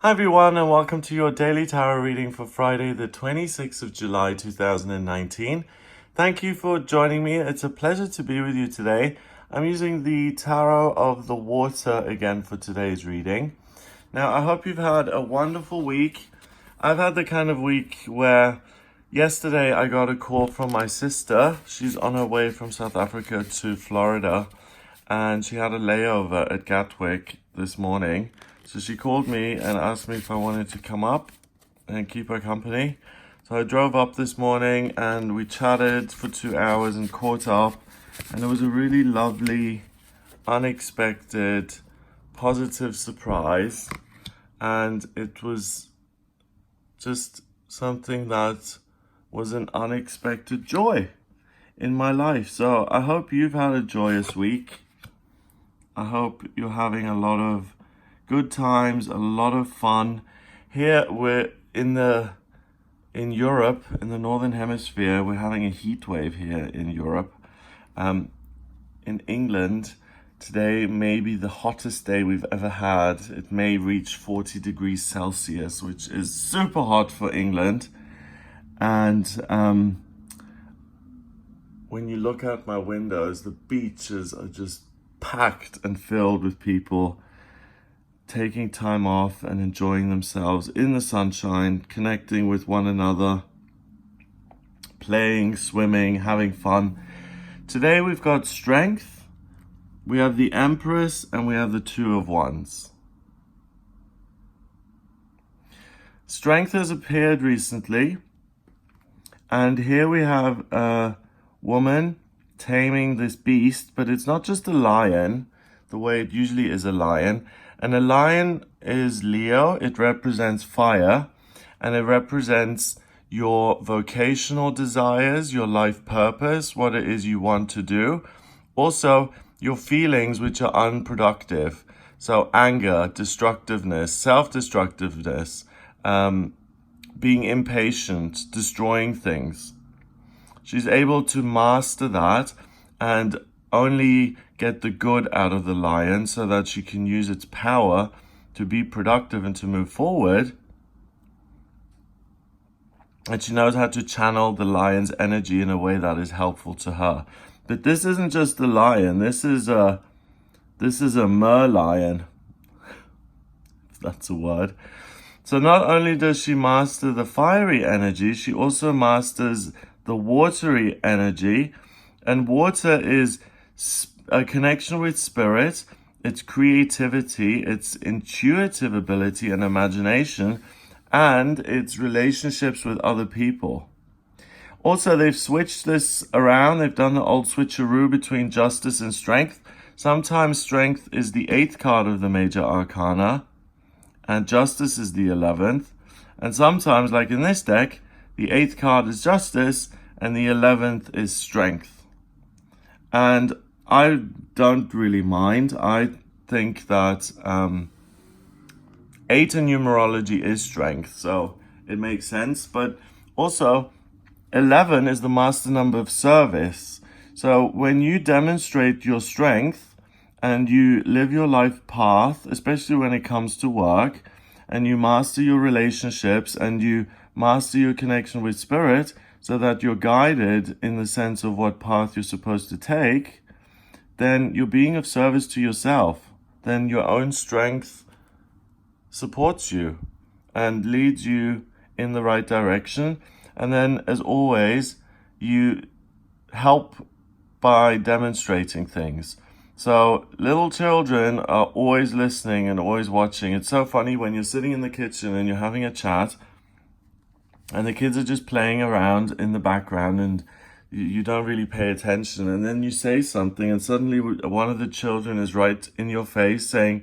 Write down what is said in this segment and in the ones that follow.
Hi everyone, and welcome to your daily tarot reading for Friday the 26th of July 2019. Thank you for joining me. It's a pleasure to be with you today. I'm using the Tarot of the Water again for today's reading. Now, I hope you've had a wonderful week. I've had the kind of week where yesterday I got a call from my sister. She's on her way from South Africa to Florida, and she had a layover at Gatwick this morning. So she called me and asked me if I wanted to come up and keep her company. So I drove up this morning and we chatted for 2 hours and caught up. And it was a really lovely, unexpected, positive surprise. And it was just something that was an unexpected joy in my life. So I hope you've had a joyous week. I hope you're having a lot of good times, a lot of fun. Here we're in Europe, in the Northern Hemisphere. We're having a heat wave here in Europe. In England, today may be the hottest day we've ever had. It may reach 40 degrees Celsius, which is super hot for England. And when you look out my windows, the beaches are just packed and filled with people taking time off and enjoying themselves in the sunshine, connecting with one another, playing, swimming, having fun. Today we've got Strength, we have the Empress, and we have the Two of Wands. Strength has appeared recently, and here we have a woman taming this beast, but it's not just a lion, the way it usually is a lion. And a lion is Leo, it represents fire, and it represents your vocational desires, your life purpose, what it is you want to do. Also, your feelings which are unproductive. So anger, destructiveness, self-destructiveness, being impatient, destroying things. She's able to master that and only get the good out of the lion so that she can use its power to be productive and to move forward. And she knows how to channel the lion's energy in a way that is helpful to her. But this isn't just a lion. This is a merlion, if that's a word. So not only does she master the fiery energy, she also masters the watery energy. And water is a connection with spirit, its creativity, its intuitive ability and imagination, and its relationships with other people. Also, they've switched this around. They've done the old switcheroo between justice and strength. Sometimes strength is the 8th card of the major arcana, and justice is the 11th. And sometimes, like in this deck, the 8th card is justice, and the 11th is strength. And I don't really mind. I think that 8 in numerology is strength, so it makes sense. But also, 11 is the master number of service. So when you demonstrate your strength and you live your life path, especially when it comes to work, and you master your relationships and you master your connection with spirit so that you're guided in the sense of what path you're supposed to take, then you're being of service to yourself. Then your own strength supports you and leads you in the right direction. And then, as always, you help by demonstrating things. So little children are always listening and always watching. It's so funny when you're sitting in the kitchen and you're having a chat and the kids are just playing around in the background and you don't really pay attention, and then you say something and suddenly one of the children is right in your face saying,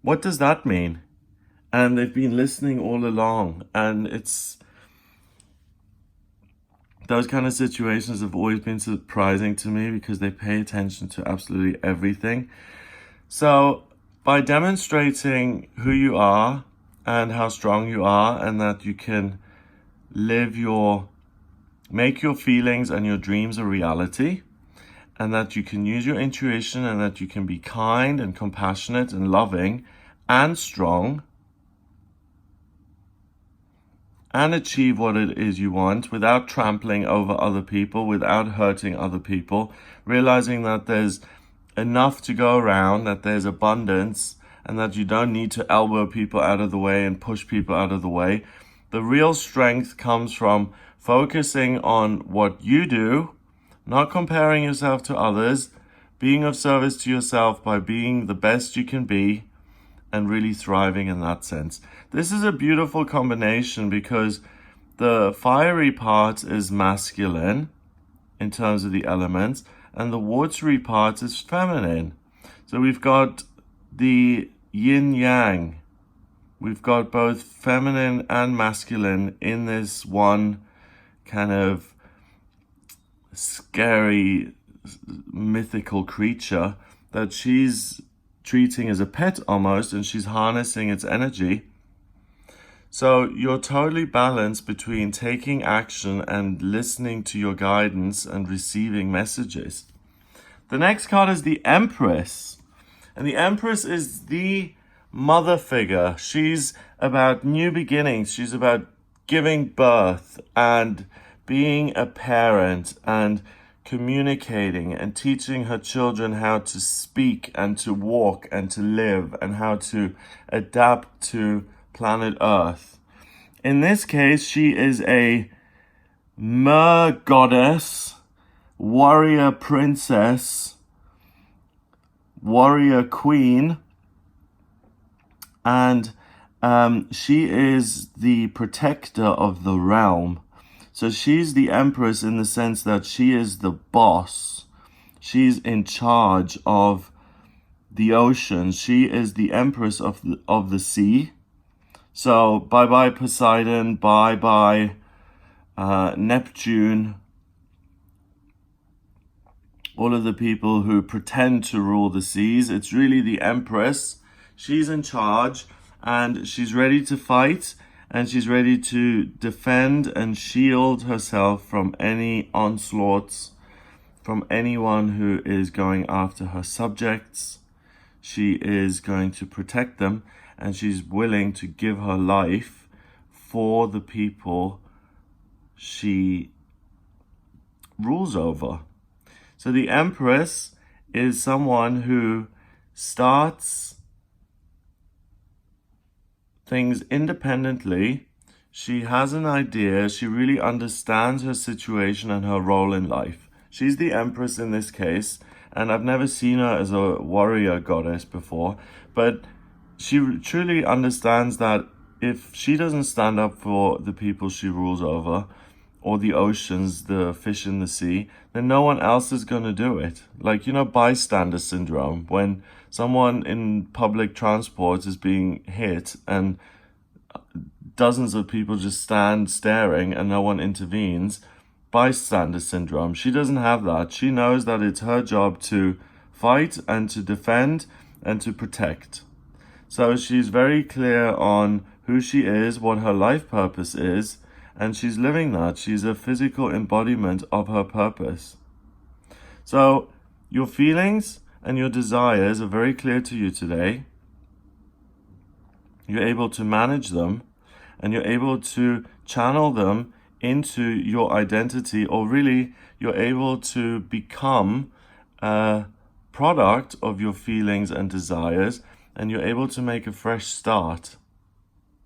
"What does that mean?" And they've been listening all along. And it's those kind of situations have always been surprising to me because they pay attention to absolutely everything. So by demonstrating who you are and how strong you are, and that you can make your feelings and your dreams a reality, and that you can use your intuition, and that you can be kind and compassionate and loving and strong, and achieve what it is you want without trampling over other people, without hurting other people, realizing that there's enough to go around, that there's abundance, and that you don't need to elbow people out of the way and push people out of the way. The real strength comes from focusing on what you do, not comparing yourself to others, being of service to yourself by being the best you can be, and really thriving in that sense. This is a beautiful combination because the fiery part is masculine in terms of the elements, and the watery part is feminine. So we've got the yin yang. We've got both feminine and masculine in this one kind of scary mythical creature that she's treating as a pet almost, and she's harnessing its energy. So you're totally balanced between taking action and listening to your guidance and receiving messages. The next card is the Empress. And the Empress is the mother figure. She's about new beginnings. She's about giving birth and being a parent and communicating and teaching her children how to speak and to walk and to live and how to adapt to planet Earth. In this case, she is a mer goddess, warrior princess, warrior queen, and she is the protector of the realm. So she's the Empress in the sense that she is the boss. She's in charge of the ocean. She is the Empress of the sea. So bye-bye Poseidon, bye-bye Neptune. All of the people who pretend to rule the seas. It's really the Empress. She's in charge and she's ready to fight. And she's ready to defend and shield herself from any onslaughts, from anyone who is going after her subjects. She is going to protect them, and she's willing to give her life for the people she rules over. So the Empress is someone who starts things independently. She has an idea. She really understands her situation and her role in life. She's the Empress in this case, and I've never seen her as a warrior goddess before, but she truly understands that if she doesn't stand up for the people she rules over, or the oceans, the fish in the sea, then no one else is going to do it. Like, bystander syndrome, when someone in public transport is being hit and dozens of people just stand staring and no one intervenes. Bystander syndrome. She doesn't have that. She knows that it's her job to fight and to defend and to protect. So she's very clear on who she is, what her life purpose is, and she's living that. She's a physical embodiment of her purpose. So your feelings and your desires are very clear to you today. You're able to manage them, and you're able to channel them into your identity, or really you're able to become a product of your feelings and desires, and you're able to make a fresh start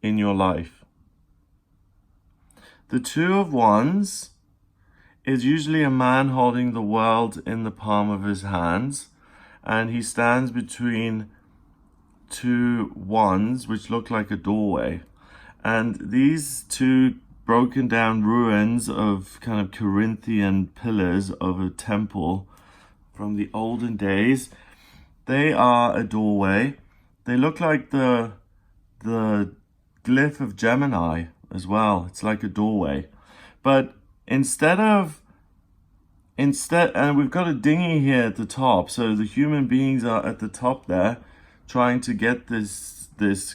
in your life. The Two of Wands is usually a man holding the world in the palm of his hands, and he stands between two wands which look like a doorway. And these two broken down ruins of kind of Corinthian pillars of a temple from the olden days, they are a doorway. They look like the glyph of Gemini as well. It's like a doorway. But instead, and we've got a dinghy here at the top, so the human beings are at the top there trying to get this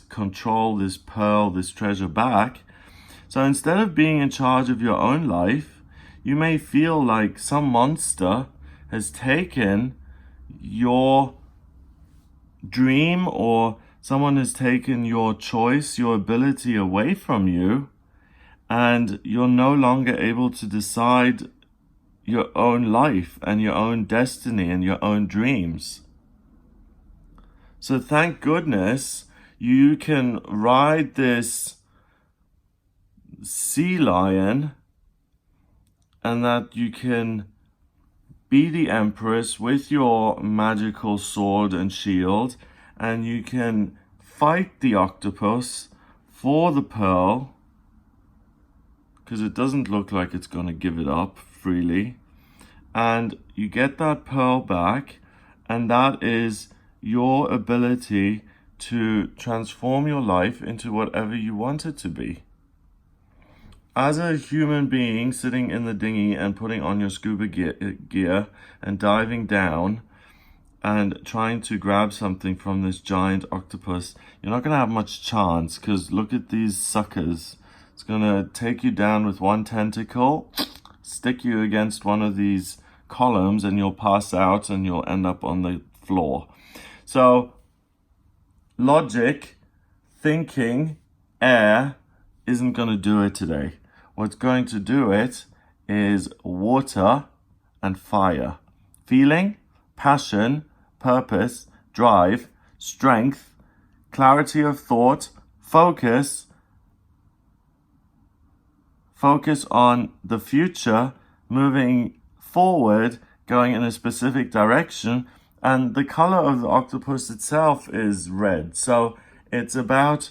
control, this pearl, this treasure back. So instead of being in charge of your own life, you may feel like some monster has taken your dream, or someone has taken your choice, your ability away from you, and you're no longer able to decide your own life and your own destiny and your own dreams. So thank goodness you can ride this sea lion, and that you can be the Empress with your magical sword and shield, and you can fight the octopus for the pearl, because it doesn't look like it's going to give it up freely. And you get that pearl back, and that is your ability to transform your life into whatever you want it to be. As a human being sitting in the dinghy and putting on your scuba gear and diving down and trying to grab something from this giant octopus, you're not going to have much chance, because look at these suckers. It's going to take you down with one tentacle, stick you against one of these columns, and you'll pass out and you'll end up on the floor. So logic, thinking, air isn't going to do it today. What's going to do it is water and fire. Feeling, passion, purpose, drive, strength, clarity of thought, focus on the future, moving forward, going in a specific direction. And the color of the octopus itself is red. So it's about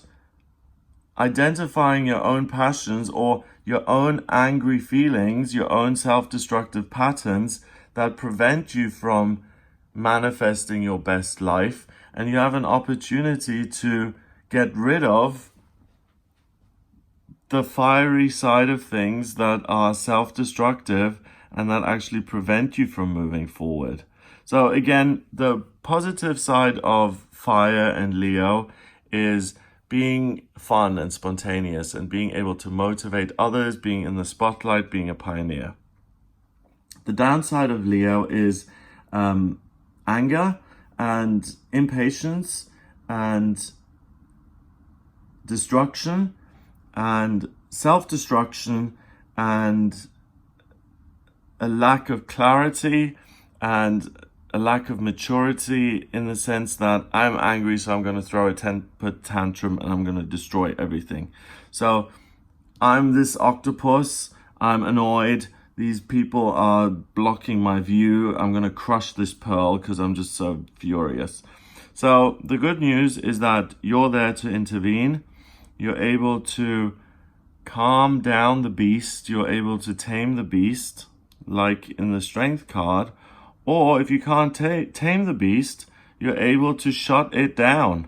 identifying your own passions or your own angry feelings, your own self-destructive patterns that prevent you from manifesting your best life. And you have an opportunity to get rid of the fiery side of things that are self-destructive and that actually prevent you from moving forward. So again, the positive side of fire and Leo is being fun and spontaneous and being able to motivate others, being in the spotlight, being a pioneer. The downside of Leo is anger and impatience and destruction and self-destruction and a lack of clarity and a lack of maturity, in the sense that I'm angry, so I'm going to throw a temper tantrum and I'm going to destroy everything. So I'm this octopus, I'm annoyed, these people are blocking my view, I'm going to crush this pearl because I'm just so furious. So the good news is that you're there to intervene. You're able to calm down the beast, you're able to tame the beast, like in the Strength card. Or if you can't tame the beast, you're able to shut it down.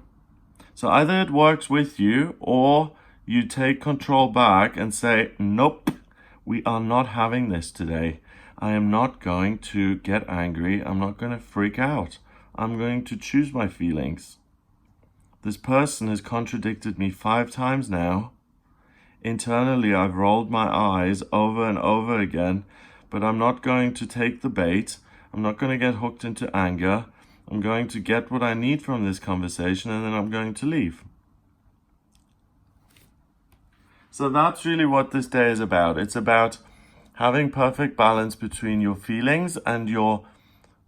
So either it works with you, or you take control back and say, nope, we are not having this today. I am not going to get angry. I'm not going to freak out. I'm going to choose my feelings. This person has contradicted me 5 times now. Internally, I've rolled my eyes over and over again, but I'm not going to take the bait. I'm not going to get hooked into anger. I'm going to get what I need from this conversation, and then I'm going to leave. So that's really what this day is about. It's about having perfect balance between your feelings and your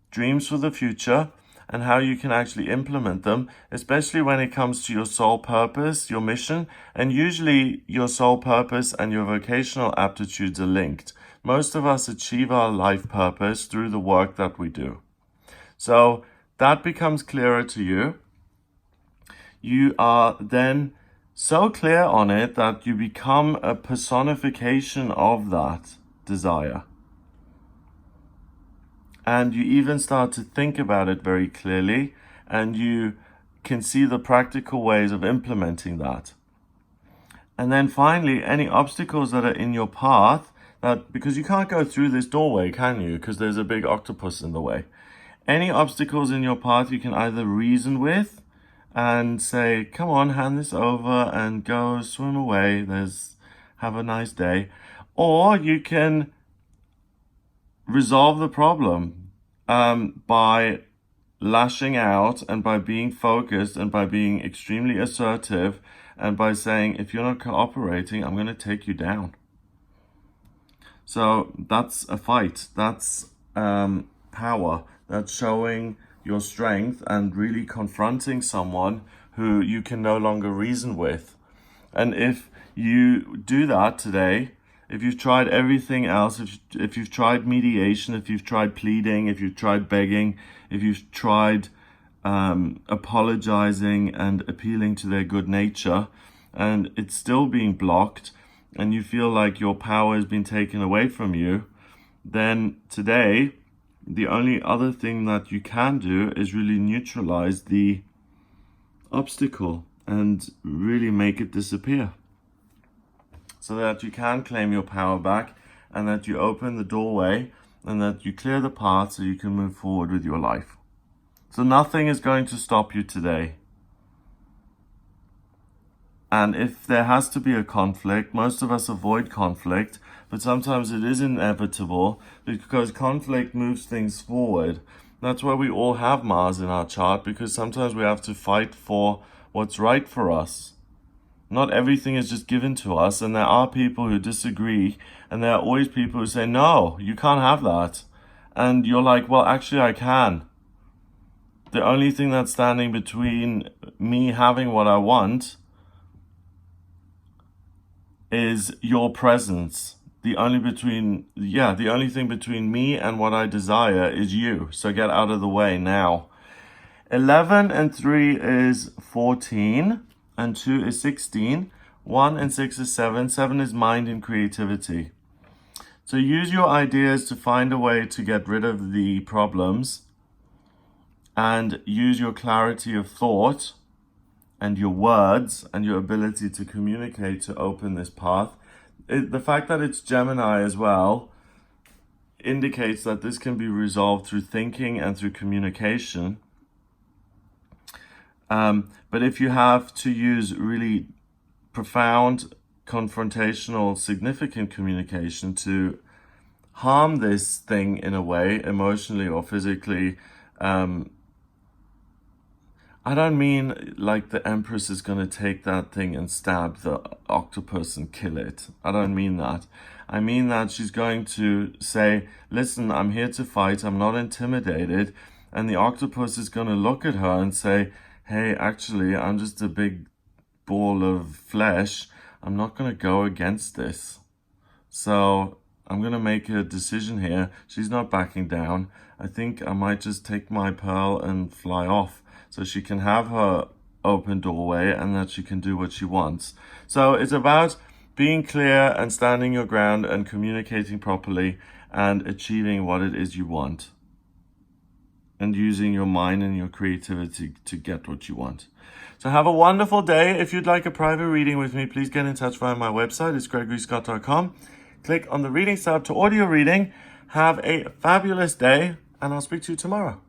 dreams for the future, and how you can actually implement them, especially when it comes to your soul purpose, your mission. And usually your soul purpose and your vocational aptitudes are linked. Most of us achieve our life purpose through the work that we do. So that becomes clearer to you. You are then so clear on it that you become a personification of that desire. And you even start to think about it very clearly, and you can see the practical ways of implementing that. And then finally, any obstacles that are in your path, that because you can't go through this doorway, can you? Because there's a big octopus in the way. Any obstacles in your path you can either reason with and say, come on, hand this over and go swim away. Have a nice day. Or you can resolve the problem by lashing out and by being focused and by being extremely assertive and by saying, if you're not cooperating, I'm going to take you down. So that's a fight. That's power. That's showing your strength and really confronting someone who you can no longer reason with. And if you do that today, if you've tried everything else, if you've tried mediation, if you've tried pleading, if you've tried begging, if you've tried apologizing and appealing to their good nature, and it's still being blocked, and you feel like your power has been taken away from you, then today, the only other thing that you can do is really neutralize the obstacle and really make it disappear, so that you can claim your power back, and that you open the doorway, and that you clear the path so you can move forward with your life. So nothing is going to stop you today. And if there has to be a conflict, most of us avoid conflict, but sometimes it is inevitable because conflict moves things forward. That's why we all have Mars in our chart, because sometimes we have to fight for what's right for us. Not everything is just given to us, and there are people who disagree, and there are always people who say, no, you can't have that. And you're like, well, actually I can. The only thing that's standing between me having what I want is your presence. The only thing between me and what I desire is you. So get out of the way now. 11 and 3 is 14, and 2 is 16. 1 and 6 is 7. 7 is mind and creativity. So use your ideas to find a way to get rid of the problems, and use your clarity of thought and your words and your ability to communicate to open this path. The fact that it's Gemini as well indicates that this can be resolved through thinking and through communication. But if you have to use really profound, confrontational, significant communication to harm this thing in a way, emotionally or physically, I don't mean like the Empress is going to take that thing and stab the octopus and kill it. I don't mean that. I mean that she's going to say, listen, I'm here to fight. I'm not intimidated. And the octopus is going to look at her and say, hey, actually, I'm just a big ball of flesh. I'm not going to go against this. So I'm going to make a decision here. She's not backing down. I think I might just take my pearl and fly off, so she can have her open doorway and that she can do what she wants. So it's about being clear and standing your ground and communicating properly and achieving what it is you want, and using your mind and your creativity to get what you want. So have a wonderful day. If you'd like a private reading with me, please get in touch via my website. It's gregoryscott.com. Click on the reading tab to order your reading. Have a fabulous day, and I'll speak to you tomorrow.